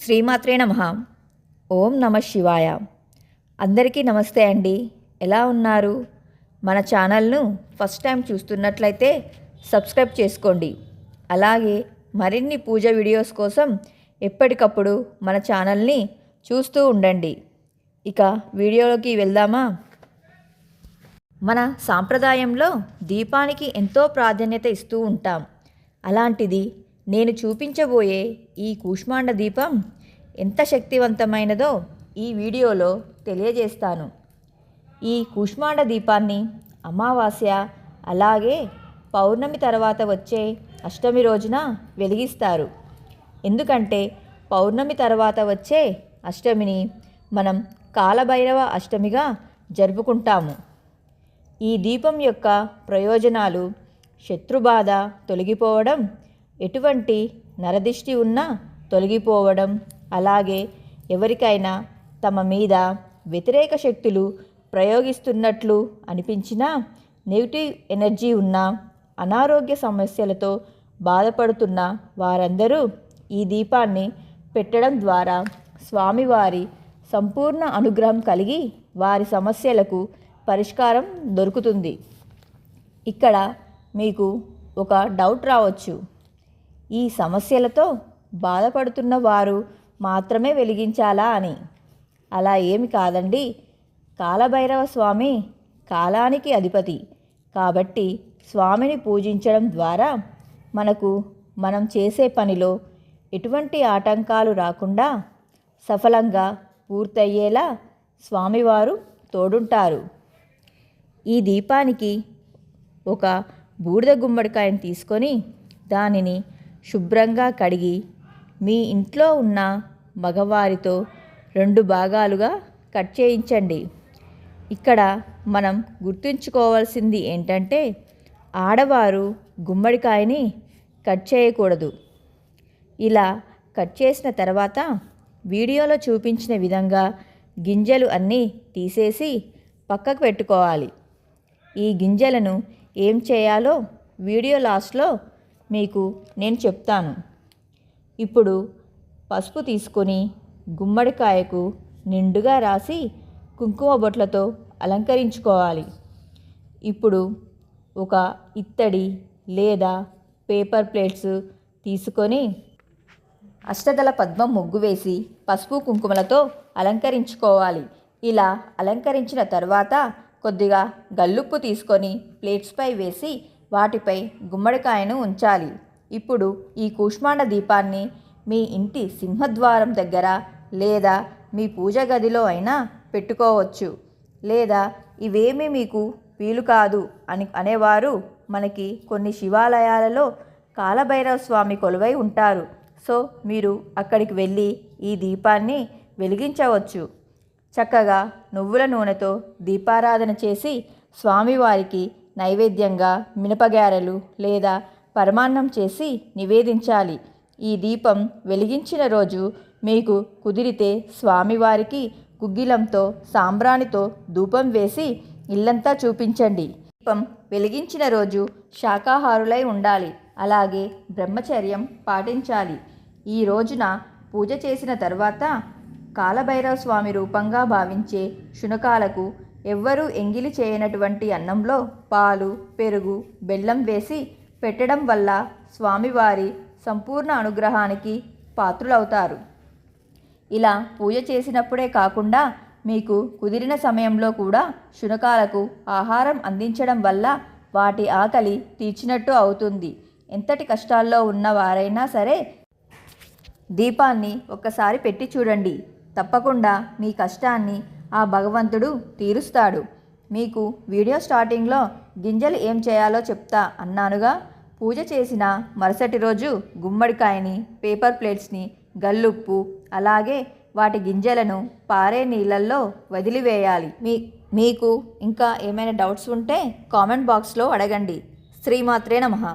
శ్రీమాత్రే నమః. ఓం నమ శివాయ. అందరికీ నమస్తే అండి. ఎలా ఉన్నారు? మన ఛానల్ను ఫస్ట్ టైం చూస్తున్నట్లయితే సబ్స్క్రైబ్ చేసుకోండి. అలాగే మరిన్ని పూజ వీడియోస్ కోసం ఎప్పటికప్పుడు మన ఛానల్ని చూస్తూ ఉండండి. ఇక వీడియోలోకి వెళ్దామా? మన సాంప్రదాయంలో దీపానికి ఎంతో ప్రాధాన్యత ఇస్తూ ఉంటాం. అలాంటిది నేను చూపించబోయే ఈ కూష్మాండ దీపం ఎంత శక్తివంతమైనదో ఈ వీడియోలో తెలియజేస్తాను. ఈ కూష్మాండ దీపాన్ని అమావాస్య అలాగే పౌర్ణమి తర్వాత వచ్చే అష్టమి రోజున వెలిగిస్తారు. ఎందుకంటే పౌర్ణమి తర్వాత వచ్చే అష్టమిని మనం కాలభైరవ అష్టమిగా జరుపుకుంటాము. ఈ దీపం యొక్క ప్రయోజనాలు శత్రుబాధ తొలగిపోవడం, ఎటువంటి నరదిష్టి ఉన్నా తొలగిపోవడం, అలాగే ఎవరికైనా తమ మీద వ్యతిరేక శక్తులు ప్రయోగిస్తున్నట్లు అనిపించినా, నెగిటివ్ ఎనర్జీ ఉన్న, అనారోగ్య సమస్యలతో బాధపడుతున్న వారందరూ ఈ దీపాన్ని పెట్టడం ద్వారా స్వామివారి సంపూర్ణ అనుగ్రహం కలిగి వారి సమస్యలకు పరిష్కారం దొరుకుతుంది. ఇక్కడ మీకు ఒక డౌట్ రావచ్చు, ఈ సమస్యలతో బాధపడుతున్న వారు మాత్రమే వెలిగించాలా అని. అలా ఏమి కాదండి. కాలభైరవ స్వామి కాలానికి అధిపతి కాబట్టి స్వామిని పూజించడం ద్వారా మనం చేసే పనిలో ఎటువంటి ఆటంకాలు రాకుండా సఫలంగా పూర్తయ్యేలా స్వామివారు తోడుంటారు. ఈ దీపానికి ఒక బూడిద గుమ్మడికాయను తీసుకొని దానిని శుభ్రంగా కడిగి మీ ఇంట్లో ఉన్న మగవారితో 2 భాగాలుగా కట్ చేయించండి. ఇక్కడ మనం గుర్తుంచుకోవాల్సింది ఏంటంటే, ఆడవారు గుమ్మడికాయని కట్ చేయకూడదు. ఇలా కట్ చేసిన తర్వాత వీడియోలో చూపించిన విధంగా గింజలు అన్నీ తీసేసి పక్కకు పెట్టుకోవాలి. ఈ గింజలను ఏం చేయాలో వీడియో లాస్ట్లో మీకు నేను చెప్తాను. ఇప్పుడు పసుపు తీసుకొని గుమ్మడికాయకు నిండుగా రాసి కుంకుమ బొట్లతో అలంకరించుకోవాలి. ఇప్పుడు ఒక ఇత్తడి లేదా పేపర్ ప్లేట్స్ తీసుకొని అష్టదళ పద్మం ముగ్గు వేసి పసుపు కుంకుమలతో అలంకరించుకోవాలి. ఇలా అలంకరించిన తర్వాత కొద్దిగా గల్లుప్పు తీసుకొని ప్లేట్స్పై వేసి వాటిపై గుమ్మడికాయను ఉంచాలి. ఇప్పుడు ఈ కూష్మాండ దీపాన్ని మీ ఇంటి సింహద్వారం దగ్గర లేదా మీ పూజ గదిలో అయినా పెట్టుకోవచ్చు. లేదా ఇవేమీ మీకు వీలు కాదు అనేవారు మనకి కొన్ని శివాలయాలలో కాలభైరవ స్వామి కొలువై ఉంటారు. సో మీరు అక్కడికి వెళ్ళి ఈ దీపాన్ని వెలిగించవచ్చు. చక్కగా నువ్వుల నూనెతో దీపారాధన చేసి స్వామివారికి నైవేద్యంగా మినపగారెలు లేదా పరమాన్నం చేసి నివేదించాలి. ఈ దీపం వెలిగించిన రోజు మీకు కుదిరితే స్వామివారికి గుగ్గిలంతో సాంబ్రాణితో ధూపం వేసి ఇల్లంతా చూపించండి. దీపం వెలిగించిన రోజు శాకాహారులై ఉండాలి. అలాగే బ్రహ్మచర్యం పాటించాలి. ఈ రోజున పూజ చేసిన తర్వాత కాలభైరవ స్వామి రూపంగా భావించే శునకాలకు ఎవ్వరూ ఎంగిలి చేయనటువంటి అన్నంలో పాలు, పెరుగు, బెల్లం వేసి పెట్టడం వల్ల స్వామివారి సంపూర్ణ అనుగ్రహానికి పాత్రులవుతారు. ఇలా పూజ చేసినప్పుడే కాకుండా మీకు కుదిరిన సమయంలో కూడా శునకాలకు ఆహారం అందించడం వల్ల వాటి ఆకలి తీర్చినట్టు అవుతుంది. ఎంతటి కష్టాల్లో ఉన్న వారైనా సరే దీపాన్ని ఒక్కసారి పెట్టి చూడండి. తప్పకుండా మీ కష్టాన్ని ఆ భగవంతుడు తీరుస్తాడు. మీకు వీడియో స్టార్టింగ్లో గింజలు ఏం చేయాలో చెప్తా అన్నానుగా. పూజ చేసిన మరుసటి రోజు గుమ్మడికాయని, పేపర్ ప్లేట్స్ని, గల్లుప్పు అలాగే వాటి గింజలను పారే నీళ్ళల్లో వదిలివేయాలి. మీకు ఇంకా ఏమైనా డౌట్స్ ఉంటే కామెంట్ బాక్స్లో అడగండి. శ్రీమాత్రే నమః.